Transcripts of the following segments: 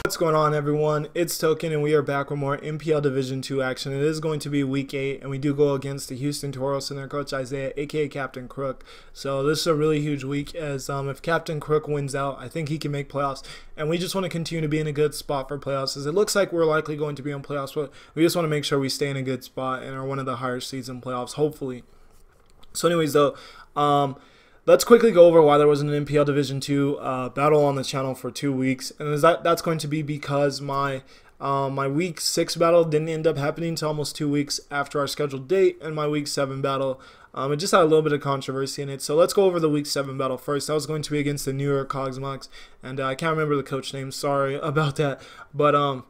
What's going on, everyone? It's Token and we are back with more MPL Division 2 action. It is going to be week 8 and we do go against the Houston Tauros and their coach Isaiah, aka CaptainKrook. So this is a really huge week as if CaptainKrook wins out, I think he can make playoffs. And we just want to continue to be in a good spot for playoffs, as it looks like we're likely going to be in playoffs, but we just want to make sure we stay in a good spot and are one of the higher seeds in playoffs, hopefully. So anyways though, let's quickly go over why there wasn't an MPL Division 2 battle on the channel for 2 weeks, and that's going to be because my week 6 battle didn't end up happening until almost 2 weeks after our scheduled date, and my week 7 battle it just had a little bit of controversy in it. So let's go over the week 7 battle first. That was going to be against the New York Cogsmox, and I can't remember the coach name. Sorry about that, but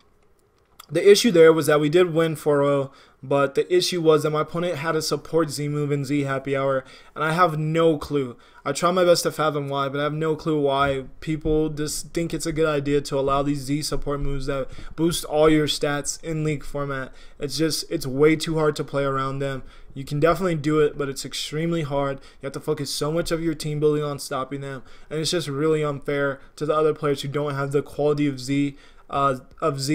the issue there was that we did win 4-0, but the issue was that my opponent had a support Z move in Z Happy Hour, and I have no clue. I try my best to fathom why, but I have no clue why people just think it's a good idea to allow these Z support moves that boost all your stats in league format. It's way too hard to play around them. You can definitely do it, but it's extremely hard. You have to focus so much of your team building on stopping them, and it's just really unfair to the other players who don't have the quality of Z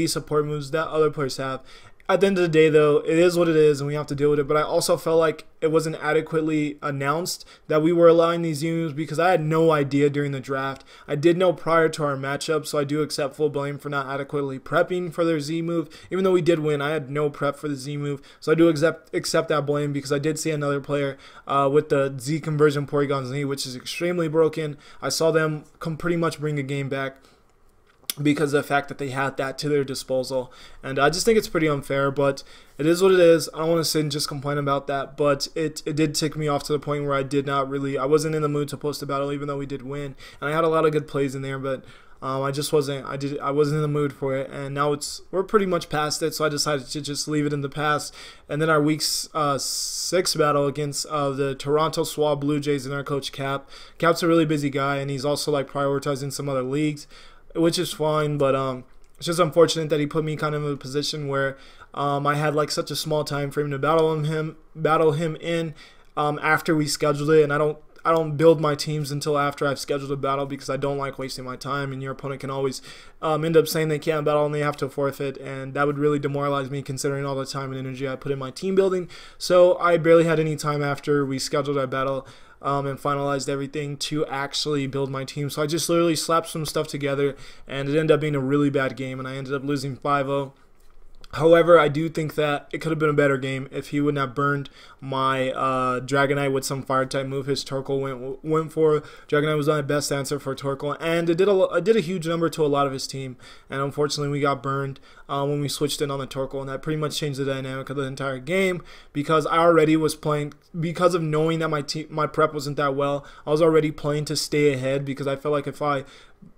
support moves that other players have. At the end of the day, though, it is what it is, and we have to deal with it. But I also felt like it wasn't adequately announced that we were allowing these Z moves, because I had no idea during the draft. I did know prior to our matchup, so I do accept full blame for not adequately prepping for their Z move. Even though we did win, I had no prep for the Z move, so I do accept that blame, because I did see another player with the Z conversion Porygon Z, which is extremely broken. I saw them pretty much bring a game back because of the fact that they had that to their disposal, and I just think it's pretty unfair, but it is what it is. I don't want to sit and just complain about that, but it did tick me off to the point where I wasn't in the mood to post a battle, even though we did win, and I had a lot of good plays in there, but I wasn't in the mood for it, and now we're pretty much past it, so I decided to just leave it in the past. And then our week 6 battle against the Toronto Swab Blue Jays and our coach Cap's a really busy guy, and he's also like prioritizing some other leagues, which is fine, but it's just unfortunate that he put me kind of in a position where I had like such a small time frame to battle him in after we scheduled it, and I don't build my teams until after I've scheduled a battle, because I don't like wasting my time, and your opponent can always end up saying they can't battle and they have to forfeit, and that would really demoralize me considering all the time and energy I put in my team building. So I barely had any time after we scheduled our battle and finalized everything to actually build my team. So I just literally slapped some stuff together, and it ended up being a really bad game, and I ended up losing 5-0. However, I do think that it could have been a better game if he wouldn't have burned my Dragonite with some Fire-type move his Torkoal went for. Dragonite was my best answer for Torkoal, and it did a huge number to a lot of his team. And unfortunately, we got burned when we switched in on the Torkoal, and that pretty much changed the dynamic of the entire game, because I already was playing, because of knowing that my prep wasn't that well, I was already playing to stay ahead, because I felt like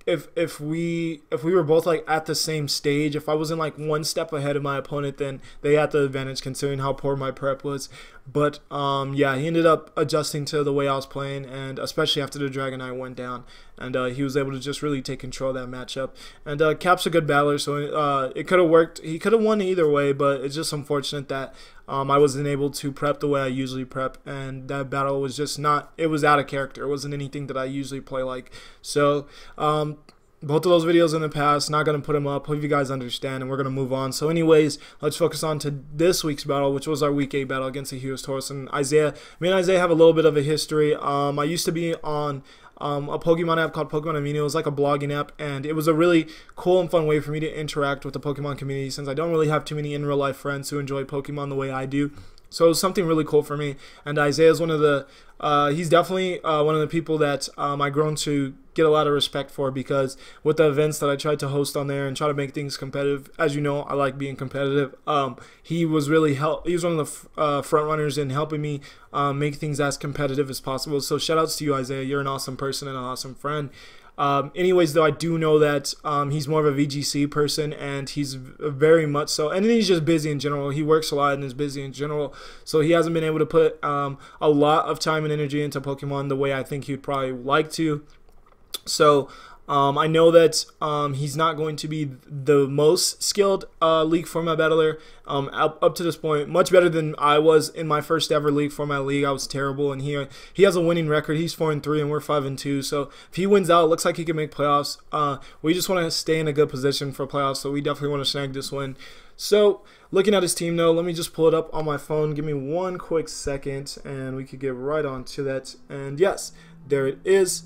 if we were both like at the same stage, if I wasn't like one step ahead of my opponent, then they had the advantage considering how poor my prep was. But yeah, he ended up adjusting to the way I was playing, and especially after the Dragonite went down, and he was able to just really take control of that matchup. And Cap's a good battler, so it could have worked. He could have won either way, but it's just unfortunate that I wasn't able to prep the way I usually prep, and that battle was just not, it was out of character. It wasn't anything that I usually play like. So both of those videos in the past, not going to put them up. Hope you guys understand, and we're going to move on. So anyways, let's focus on to this week's battle, which was our week 8 battle against the Houston Tauros. And Isaiah, me and Isaiah have a little bit of a history. I used to be on a Pokemon app called Pokemon Amino. It was like a blogging app, and it was a really cool and fun way for me to interact with the Pokemon community, since I don't really have too many in real life friends who enjoy Pokemon the way I do. So it was something really cool for me, and Isaiah's one of the, he's definitely one of the people that I've grown to get a lot of respect for, because with the events that I tried to host on there and try to make things competitive, as you know, I like being competitive. He was really he was one of the front runners in helping me make things as competitive as possible. So shout outs to you, Isaiah. You're an awesome person and an awesome friend. Anyways, though, I do know that he's more of a VGC person, and he's very much so, and then he's just busy in general. He works a lot and is busy in general, so he hasn't been able to put a lot of time and energy into Pokemon the way I think he'd probably like to. So I know that he's not going to be the most skilled league format battler up to this point. Much better than I was in my first ever league format league. I was terrible, and he has a winning record. He's 4-3, and we're 5-2. So if he wins out, it looks like he can make playoffs. We just want to stay in a good position for playoffs, so we definitely want to snag this win. So looking at his team though, let me just pull it up on my phone. Give me one quick second, and we could get right on to that. And yes, there it is.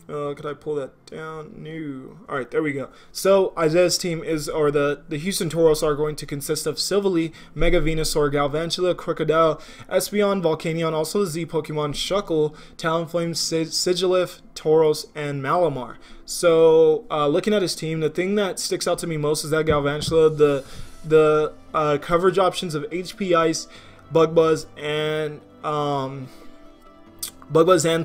Could I pull that down? No. Alright, there we go. So Isaiah's team is, or the Houston Tauros are going to consist of Silvally, Mega Venusaur, Galvantula, Crocodile, Espeon, Volcanion, also the Z Pokemon, Shuckle, Talonflame, Sigilyph, Tauros, and Malamar. So looking at his team, the thing that sticks out to me most is that Galvantula, the coverage options of HP Ice, Bug Buzz, and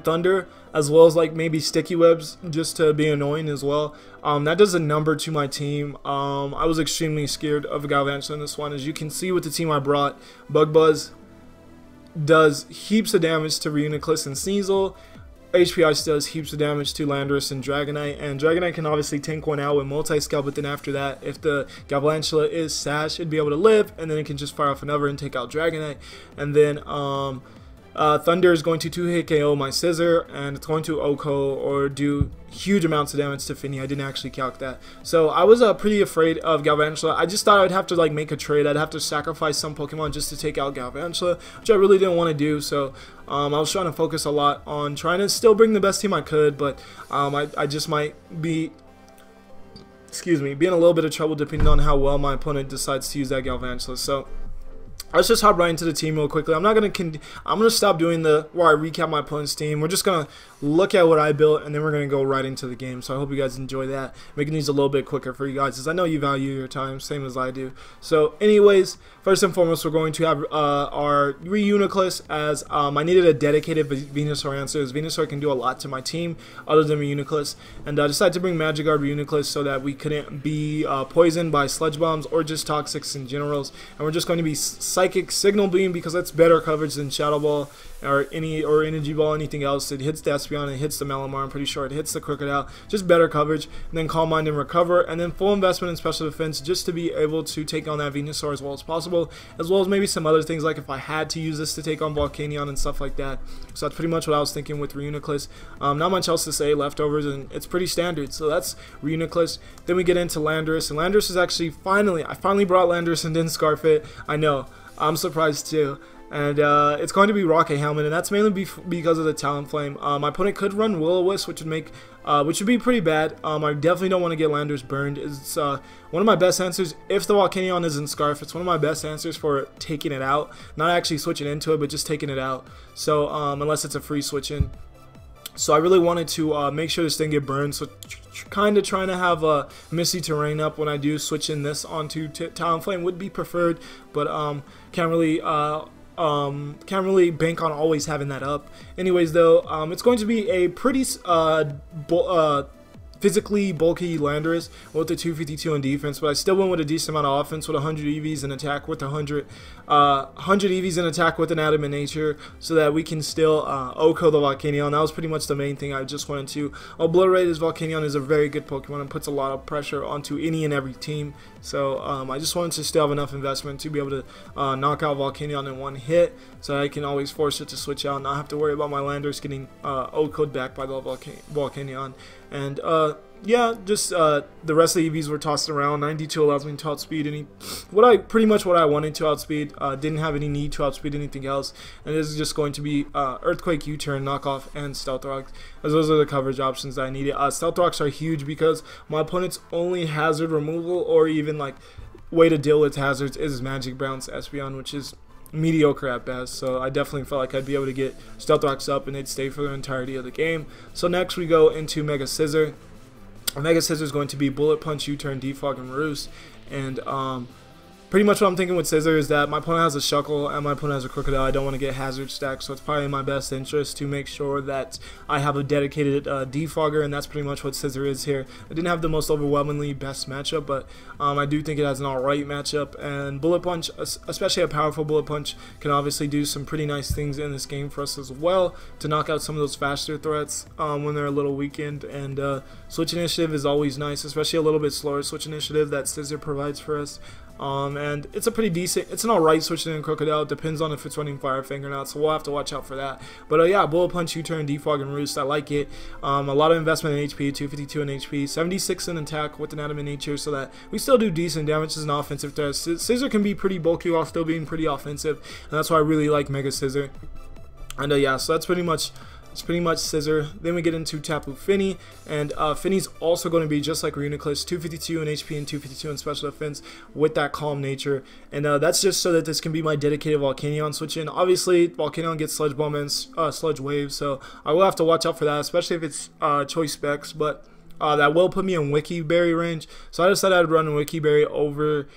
Thunder, as well as like maybe Sticky Webs just to be annoying as well. That does a number to my team. I was extremely scared of Galvantula in this one. As you can see with the team I brought, Bug Buzz does heaps of damage to Reuniclus and Sneasel. HP Ice does heaps of damage to Landorus and Dragonite, and Dragonite can obviously tank one out with Multi-Scale, but then after that, if the Galvantula is Sash, it'd be able to live, and then it can just fire off another and take out Dragonite. And then Thunder is going to 2-hit KO my Scissor, and it's going to OHKO or do huge amounts of damage to Finny. I didn't actually calc that. So I was pretty afraid of Galvantula. I just thought I'd have to like make a trade. I'd have to sacrifice some Pokemon just to take out Galvantula, which I really didn't want to do. So I was trying to focus a lot on trying to still bring the best team I could, but I just might be, be in a little bit of trouble depending on how well my opponent decides to use that Galvantula. So let's just hop right into the team real quickly. I'm gonna stop doing where I recap my opponent's team. We're just gonna look at what I built, and then we're gonna go right into the game. So I hope you guys enjoy that, making these a little bit quicker for you guys, as I know you value your time, same as I do. So anyways, first and foremost, we're going to have our Reuniclus, as I needed a dedicated Venusaur answer, as Venusaur can do a lot to my team other than Reuniclus, and I decided to bring Magic Guard Reuniclus so that we couldn't be poisoned by Sludge Bombs or just Toxics in generals, and we're just going to be Psychic Signal Beam because that's better coverage than Shadow Ball or Energy Ball, anything else. It hits the Espeon, it hits the Malamar, I'm pretty sure it hits the Crocodile, just better coverage, and then Calm Mind and Recover, and then full investment in Special Defense just to be able to take on that Venusaur as well as possible, as well as maybe some other things like if I had to use this to take on Volcanion and stuff like that. So that's pretty much what I was thinking with Reuniclus. Not much else to say, leftovers, and it's pretty standard. So that's Reuniclus. Then we get into Landorus, and Landorus is actually I finally brought Landorus and didn't Scarf it. I know, I'm surprised too. And it's going to be Rocket Helmet, and that's mainly because of the Talonflame. My opponent could run Will-O-Wisp, which would be pretty bad. I definitely don't want to get Landorus burned. It's one of my best answers. If the Volcanion isn't Scarf, it's one of my best answers for taking it out. Not actually switching into it, but just taking it out. So unless it's a free switch in. So I really wanted to make sure this didn't get burned. So kind of trying to have a Misty Terrain up when I do switch in this onto Talonflame would be preferred, but can't really bank on always having that up. Anyways though, it's going to be a pretty physically bulky Landorus with the 252 in defense, but I still went with a decent amount of offense with 100 EVs and attack with 100 EVs and attack with an Adamant Nature, so that we can still OHKO the Volcanion. That was pretty much the main thing I just wanted to obliterate. As Volcanion is a very good Pokemon and puts a lot of pressure onto any and every team. So I just wanted to still have enough investment to be able to knock out Volcanion in one hit, so I can always force it to switch out and not have to worry about my Landorus getting OHKO'd back by the Volcanion. And yeah, just the rest of the EVs were tossed around. 92 allows me to outspeed pretty much what I wanted to outspeed. Didn't have any need to outspeed anything else. And this is just going to be Earthquake, U-Turn, Knockoff, and Stealth Rock, as those are the coverage options that I needed. Stealth Rocks are huge because my opponent's only hazard removal or even like way to deal with hazards is Magic Bounce Espeon, which is mediocre at best. So I definitely felt like I'd be able to get Stealth Rocks up and they'd stay for the entirety of the game. So next we go into Mega Scissor. Mega Scissor is going to be Bullet Punch, U-Turn, Defog, and Roost. And pretty much what I'm thinking with Scissor is that my opponent has a Shuckle and my opponent has a Crocodile. I don't want to get hazard stacked, so it's probably in my best interest to make sure that I have a dedicated defogger, and that's pretty much what Scissor is here. I didn't have the most overwhelmingly best matchup, but I do think it has an alright matchup, and Bullet Punch, especially a powerful Bullet Punch, can obviously do some pretty nice things in this game for us as well to knock out some of those faster threats when they're a little weakened, and Switch Initiative is always nice, especially a little bit slower Switch Initiative that Scissor provides for us. And it's a pretty decent, it's an alright Switch in Crocodile. It depends on if it's running Fire Fang or not, so we'll have to watch out for that. But yeah, Bullet Punch, U-Turn, Defog, and Roost, I like it. A lot of investment in HP, 252 in HP, 76 in attack with an Adamant Nature, so that we still do decent damage as an offensive threat. Scissor can be pretty bulky while still being pretty offensive, and that's why I really like Mega Scissor. And yeah, so that's pretty much Scissor. Then we get into Tapu Fini, and Fini's also going to be just like Reuniclus, 252 in HP and 252 in special defense with that calm nature, and that's just so that this can be my dedicated Volcanion switch in. Obviously, Volcanion gets Sludge Bomb and Sludge Wave, so I will have to watch out for that, especially if it's choice specs, but that will put me in Wiki Berry range, so I decided I'd run Wiki Berry over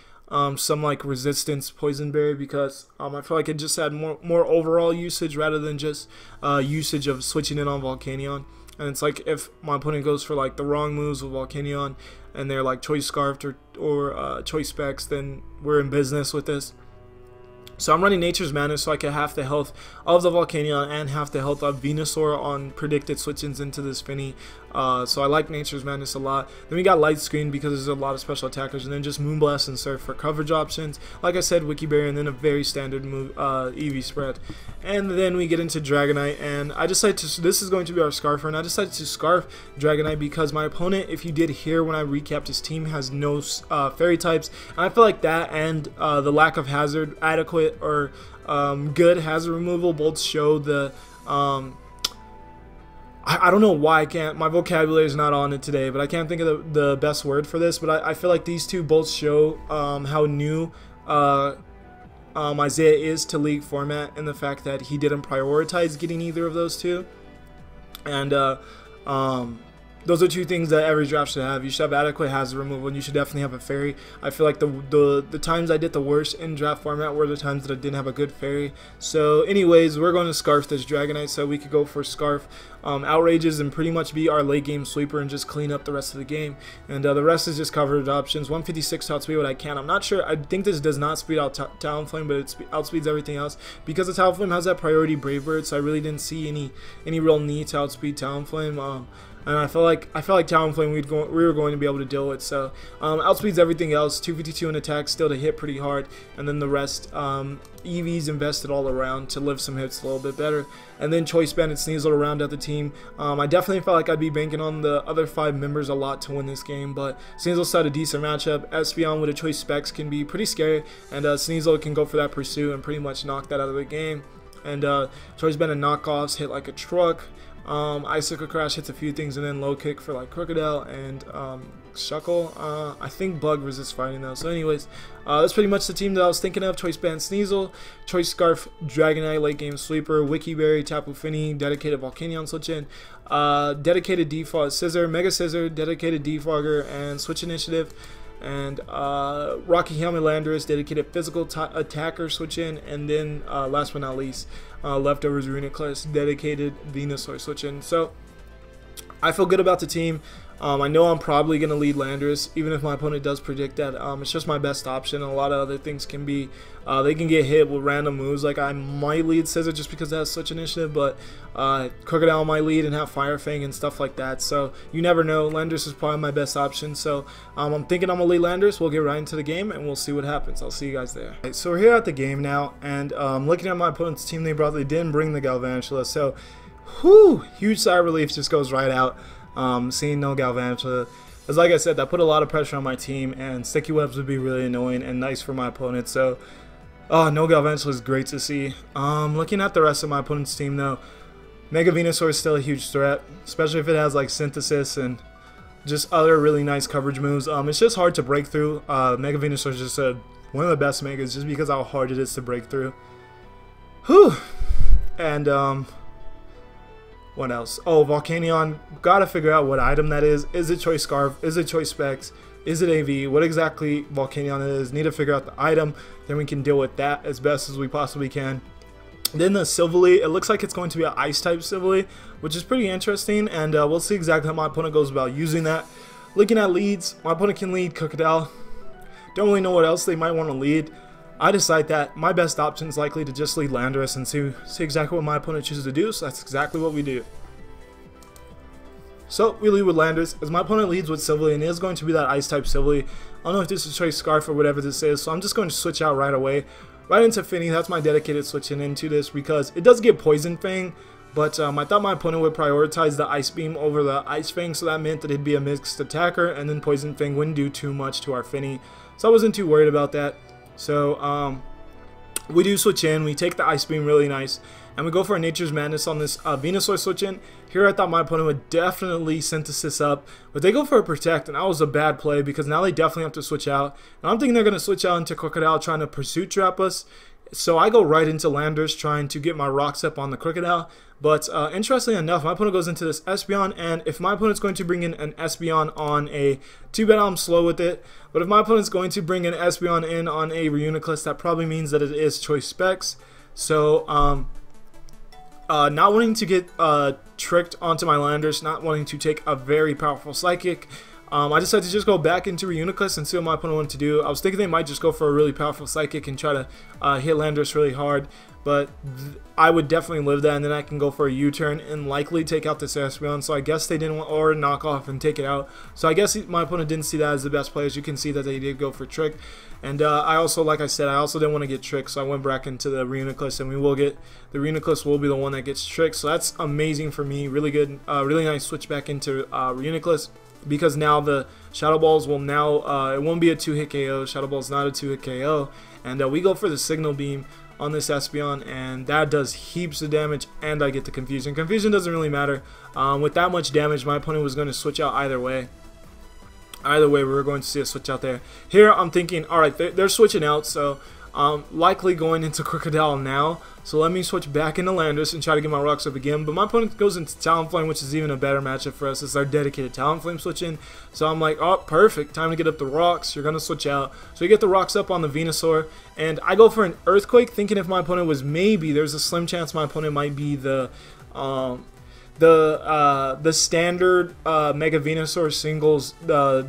some like resistance Poison Berry because I feel like it just had more overall usage rather than just usage of switching in on Volcanion. And it's like if my opponent goes for like the wrong moves with Volcanion and they're like choice Scarfed or choice specs, then we're in business with this. So I'm running Nature's Madness so I can half the health of the Volcanion and half the health of Venusaur on predicted switch-ins into this Fini. So I like Nature's Madness a lot. Then we got Light Screen because there's a lot of special attackers, and then just Moonblast and Surf for coverage options. Like I said, Wiki Berry, and then a very standard move, EV spread. And then we get into Dragonite, and I decided to, this is going to be our Scarfer, and I decided to Scarf Dragonite because my opponent, if you did hear when I recapped his team, has no Fairy types, and I feel like that and the lack of hazard, adequate or good hazard removal both show the I don't know why I can't, my vocabulary is not on it today, but I can't think of the best word for this, but I feel like these two both show how new Isaiah is to League format, and the fact that he didn't prioritize getting either of those two. And those are two things that every draft should have. You should have adequate hazard removal, and you should definitely have a fairy. I feel like the times I did the worst in draft format were the times that I didn't have a good fairy. So anyways, we're going to Scarf this Dragonite, so we could go for Scarf Outrages and pretty much be our late game sweeper and just clean up the rest of the game. And the rest is just coverage options. 156 to outspeed what I can. I'm not sure. I think this does not speed out Talonflame, but it outspeeds everything else. Because the Talonflame has that priority Brave Bird, so I really didn't see any real need to outspeed Talonflame. And I felt like Talonflame we were going to be able to deal with. So outspeeds everything else. 252 in attack, still to hit pretty hard, and then the rest EVs invested all around to live some hits a little bit better. And then Choice Band and Sneasel around out the team. I definitely felt like I'd be banking on the other 5 members a lot to win this game, but Sneasel's had a decent matchup. Espeon with a choice specs can be pretty scary, and Sneasel can go for that pursuit and pretty much knock that out of the game. And Choice Band and knockoffs hit like a truck. Icicle Crash hits a few things, and then Low Kick for like Crocodile and Shuckle. I think Bug resists fighting though. So anyways, that's pretty much the team that I was thinking of. Choice Band Sneasel, Choice Scarf Dragonite, late game sweeper, Wiki Berry, Tapu Fini, dedicated Volcanion switch in, dedicated Defog Scissor, Mega Scissor, dedicated Defogger, and Switch Initiative. And Rocky Helmet Landorus, dedicated physical attacker switch in, and then last but not least, leftovers Reuniclus, dedicated Venusaur switch in. So I feel good about the team. I know I'm probably going to lead Landorus, even if my opponent does predict that. It's just my best option, and a lot of other things can be, they can get hit with random moves. Like I might lead Scissor just because that has such initiative, but Crocodile might lead and have Fire Fang and stuff like that. So you never know. Landorus is probably my best option. So I'm thinking I'm going to lead Landorus. We'll get right into the game, and we'll see what happens. I'll see you guys there. Right, so we're here at the game now, and looking at my opponent's team, they didn't bring the Galvantula. So, whew, huge sigh of relief just goes right out. Seeing no Galvantula, as like I said, that put a lot of pressure on my team, and Sticky Webs would be really annoying and nice for my opponent. So, no Galvantula is great to see. Looking at the rest of my opponent's team though, Mega Venusaur is still a huge threat, especially if it has like Synthesis and just other really nice coverage moves. It's just hard to break through. Mega Venusaur is just one of the best Megas just because how hard it is to break through. Whew. And what else? Oh, Volcanion. Gotta figure out what item that is. Is it Choice Scarf? Is it Choice Specs? Is it AV? What exactly Volcanion is? Need to figure out the item. Then we can deal with that as best as we possibly can. Then the Silvally, it looks like it's going to be an Ice type Silvally, which is pretty interesting, and we'll see exactly how my opponent goes about using that. Looking at leads, my opponent can lead Crocodile. Don't really know what else they might want to lead. I decide that my best option is likely to just lead Landorus and see exactly what my opponent chooses to do, so that's exactly what we do. So we lead with Landorus, as my opponent leads with Silvally, and it is going to be that Ice type Silvally. I don't know if this is Choice Scarf or whatever this is, so I'm just going to switch out right away. Right into Finny, that's my dedicated switching into this because it does get Poison Fang, but I thought my opponent would prioritize the Ice Beam over the Ice Fang, so that meant that it'd be a mixed attacker, and then Poison Fang wouldn't do too much to our Finny, so I wasn't too worried about that. So we do switch in, we take the Ice Beam really nice, and we go for a Nature's Madness on this Venusaur switch in. Here I thought my opponent would definitely Synthesis up, but they go for a Protect, and that was a bad play because now they definitely have to switch out. And I'm thinking they're going to switch out into Crocodile trying to Pursuit Trap us. So I go right into Landorus trying to get my rocks up on the Crocodile. But interestingly enough, my opponent goes into this Espeon, and if my opponent's going to bring in an Espeon on a 2-bet, I'm slow with it. But if my opponent's going to bring an Espeon in on a Reuniclus, that probably means that it is Choice Specs. So not wanting to get tricked onto my Landorus, not wanting to take a very powerful Psychic, I decided to just go back into Reuniclus and see what my opponent wanted to do. I was thinking they might just go for a really powerful Psychic and try to hit Landorus really hard, but I would definitely live that, and then I can go for a U-turn and likely take out this Espeon. So I guess they didn't want, or knock off and take it out. So I guess my opponent didn't see that as the best play. As you can see that they did go for Trick. And I also, like I said, I also didn't want to get tricked, so I went back into the Reuniclus, and we will get, the Reuniclus will be the one that gets tricked. So that's amazing for me. Really good, really nice switch back into Reuniclus, because now the Shadow Balls will now, it won't be a 2-hit KO. Shadow Ball's not a 2-hit KO. And we go for the Signal Beam on this Espeon, and that does heaps of damage, and I get the Confusion. Confusion doesn't really matter. With that much damage, my opponent was going to switch out either way. Either way, we were going to see a switch out there. Here, I'm thinking, alright, they're switching out, so likely going into Crocodile now. So let me switch back into Landorus and try to get my rocks up again. But my opponent goes into Talonflame, which is even a better matchup for us. It's our dedicated Talonflame switch in. So I'm like, oh, perfect. Time to get up the rocks. You're going to switch out. So we get the rocks up on the Venusaur. And I go for an Earthquake, thinking if my opponent was maybe, there's a slim chance my opponent might be the standard Mega Venusaur singles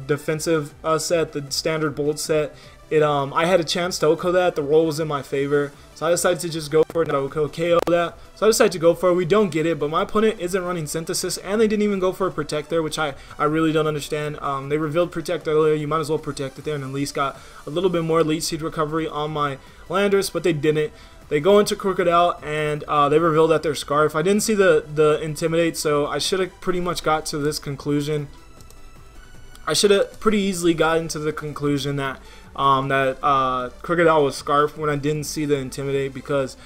defensive set, the standard bold set. I had a chance to OHKO that. The roll was in my favor, so I decided to just go for it and OHKO KO that. So I decided to go for it. We don't get it, but my opponent isn't running Synthesis, and they didn't even go for a Protect there, which I really don't understand. They revealed Protect earlier. You might as well Protect it there and at least got a little bit more Leech Seed recovery on my Landorus, but they didn't. They go into Crocodile, and they revealed that their Scarf. I didn't see the Intimidate, so I should have pretty much got to this conclusion. I should have pretty easily gotten to the conclusion that Crocodile was Scarf when I didn't see the Intimidate, because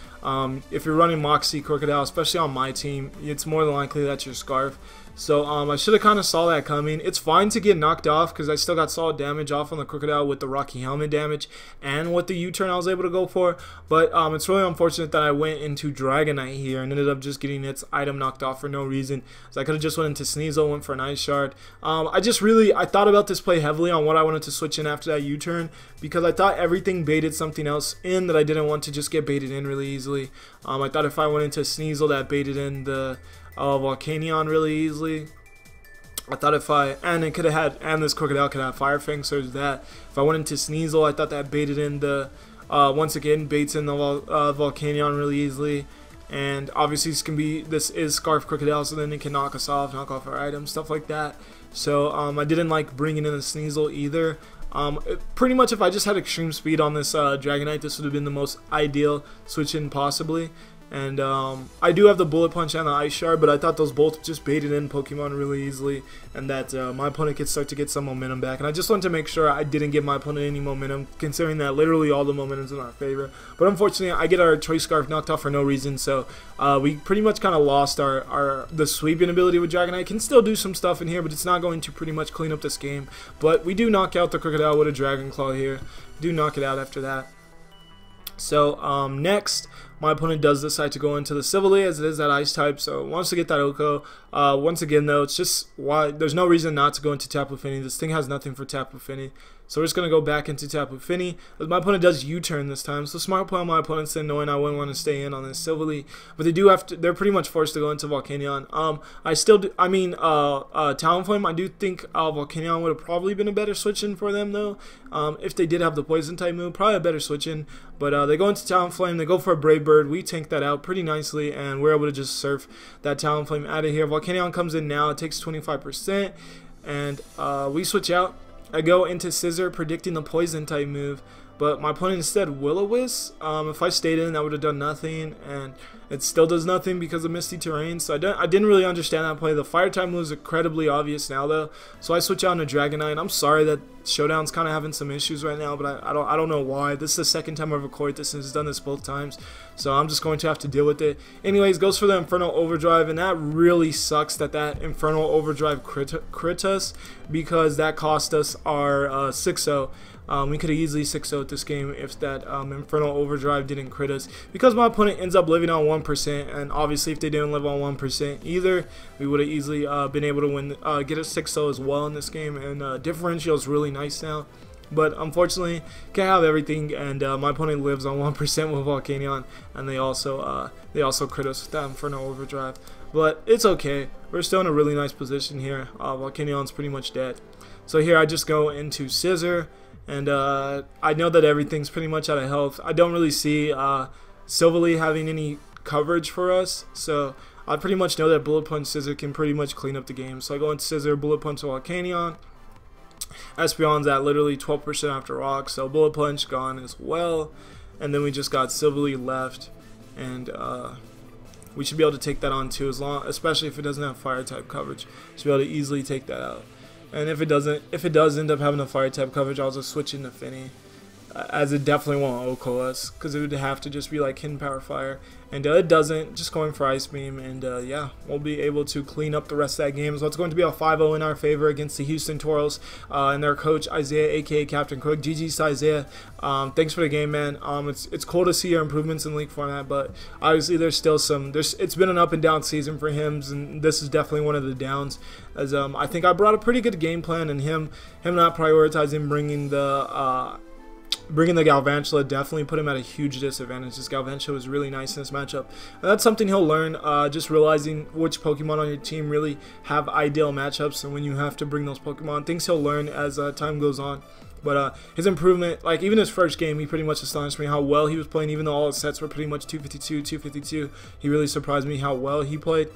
if you're running Moxie Crocodile, especially on my team, it's more than likely that you're Scarf. So I should have kind of saw that coming. It's fine to get knocked off because I still got solid damage off on the Crocodile with the Rocky Helmet damage and with the U-turn I was able to go for. But it's really unfortunate that I went into Dragonite here and ended up just getting its item knocked off for no reason. So I could have just went into Sneasel, went for an Ice Shard. I thought about this play heavily on what I wanted to switch in after that U-turn, because I thought everything baited something else in that I didn't want to just get baited in really easily. I thought if I went into Sneasel, that baited in the Volcanion really easily. I thought this Crocodile could have Fire Fang, so there's that. If I went into Sneasel, I thought that baited in the, once again, baits in the Volcanion really easily. And obviously this is Scarf Crocodile, so then it can knock us off, knock off our items, stuff like that. So I didn't like bringing in the Sneasel either. Pretty much if I just had extreme speed on this Dragonite, this would have been the most ideal switch in possibly. And I do have the Bullet Punch and the Ice Shard, but I thought those both just baited in Pokemon really easily, and that my opponent could start to get some momentum back. And I just wanted to make sure I didn't give my opponent any momentum, considering that literally all the momentum's in our favor. But unfortunately, I get our Choice Scarf knocked off for no reason, so we pretty much kind of lost the sweeping ability with Dragonite. Can still do some stuff in here, but it's not going to pretty much clean up this game. But we do knock out the Crocodile with a Dragon Claw here. Do knock it out after that. So next, my opponent does decide to go into the Civilly, as it is that ice type, so wants to get that Oko. Once again though, it's just why there's no reason not to go into Tapu Fini. This thing has nothing for Tapu Fini. So we're just going to go back into Tapu Fini. My opponent does U-turn this time. So smart play on my opponent's end, knowing I wouldn't want to stay in on this Civilly. But they do have to, they're pretty much forced to go into Volcanion. Talonflame, I do think Volcanion would have probably been a better switch-in for them though. If they did have the poison type move, probably a better switch-in. But they go into Talonflame, they go for a Brave Bird. We tank that out pretty nicely, and we're able to just surf that Talonflame out of here. Volcanion comes in now, it takes 25%, and we switch out. I go into Scissor, predicting the poison type move, but my opponent instead Will-O-Wisp. If I stayed in, that would have done nothing, and it still does nothing because of Misty Terrain. So I didn't really understand that play. The fire type move is incredibly obvious now though, so I switch out into Dragonite. I'm sorry that Showdown's kind of having some issues right now, but I don't know why. This is the second time I've recorded this, and it's done this both times, so I'm just going to have to deal with it. Anyways, goes for the Infernal Overdrive, and that really sucks that Infernal Overdrive crit us, because that cost us our 6-0. We could have easily 6-0'd this game if that Infernal Overdrive didn't crit us, because my opponent ends up living on 1%, and obviously if they didn't live on 1% either, we would have easily been able to win, get a 6-0 as well in this game, and differential is really nice now. But unfortunately, can't have everything, and my opponent lives on 1% with Volcanion, and they also crit us with that Infernal Overdrive. But it's okay, we're still in a really nice position here. Volcanion's pretty much dead. So here I just go into Scissor, and I know that everything's pretty much out of health. I don't really see Silverly having any coverage for us, so I pretty much know that Bullet Punch Scissor can pretty much clean up the game. So I go into Scissor, Bullet Punch Volcanion. Espeon's at literally 12% after Rock, so Bullet Punch gone as well. And then we just got Silverly left, and we should be able to take that on too, especially if it doesn't have fire type coverage. Should be able to easily take that out. And if it does end up having a fire type coverage, I'll just switch into Fini, as it definitely won't Oko us, because it would have to just be like Hidden Power Fire, and it doesn't, just going for Ice Beam, and yeah, we'll be able to clean up the rest of that game. So it's going to be a 5-0 in our favor against the Houston Tauros and their coach Isaiah, aka CaptainKrook. GG's to Isaiah. Thanks for the game, man. It's cool to see your improvements in league format, but obviously there's still it's been an up and down season for him, and this is definitely one of the downs, as I think I brought a pretty good game plan, and him not prioritizing bringing the Galvantula definitely put him at a huge disadvantage. This Galvantula was really nice in this matchup, and that's something he'll learn, just realizing which Pokemon on your team really have ideal matchups, and when you have to bring those Pokemon, things he'll learn as time goes on. But his improvement, like even his first game, he pretty much astonished me how well he was playing, even though all his sets were pretty much 252, 252. He really surprised me how well he played.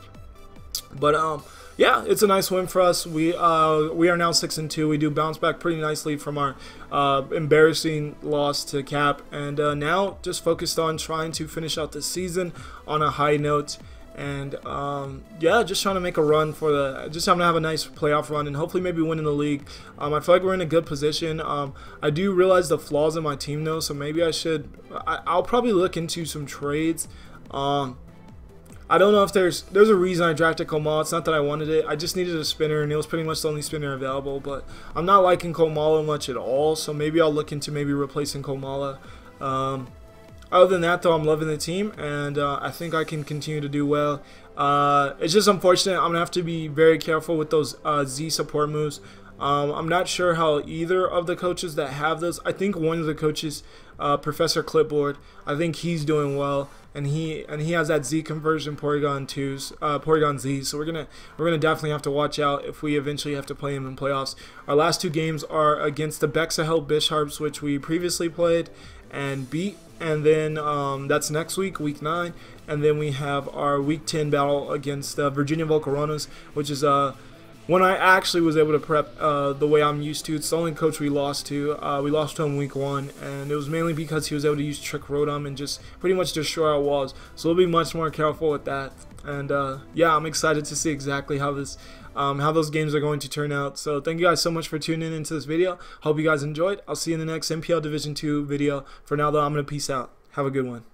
But yeah, it's a nice win for us. We are now 6-2. We do bounce back pretty nicely from our embarrassing loss to Cap, and now just focused on trying to finish out the season on a high note. And yeah, just trying to make a run for just having to have a nice playoff run, and hopefully maybe win in the league. I feel like we're in a good position. I do realize the flaws in my team though, so maybe I'll probably look into some trades. I don't know if there's a reason I drafted Komala. It's not that I wanted it. I just needed a spinner, and it was pretty much the only spinner available. But I'm not liking Komala much at all, so maybe I'll look into maybe replacing Komala. Other than that, though, I'm loving the team, and I think I can continue to do well. It's just unfortunate. I'm going to have to be very careful with those Z support moves. I'm not sure how either of the coaches that have those. I think one of the coaches, Professor Clipboard, I think he's doing well, and he has that Z conversion Porygon Z. So we're gonna definitely have to watch out if we eventually have to play him in playoffs. Our last two games are against the Bexahel Bisharps, which we previously played and beat, and then that's next week, week 9, and then we have our week 10 battle against Virginia Volcaronas, which is when I actually was able to prep the way I'm used to. It's the only coach we lost to. We lost to him week 1, and it was mainly because he was able to use Trick Rotom and just pretty much destroy our walls. So we'll be much more careful with that. And yeah, I'm excited to see exactly how those games are going to turn out. So thank you guys so much for tuning into this video. Hope you guys enjoyed. I'll see you in the next MPL Division 2 video. For now, though, I'm going to peace out. Have a good one.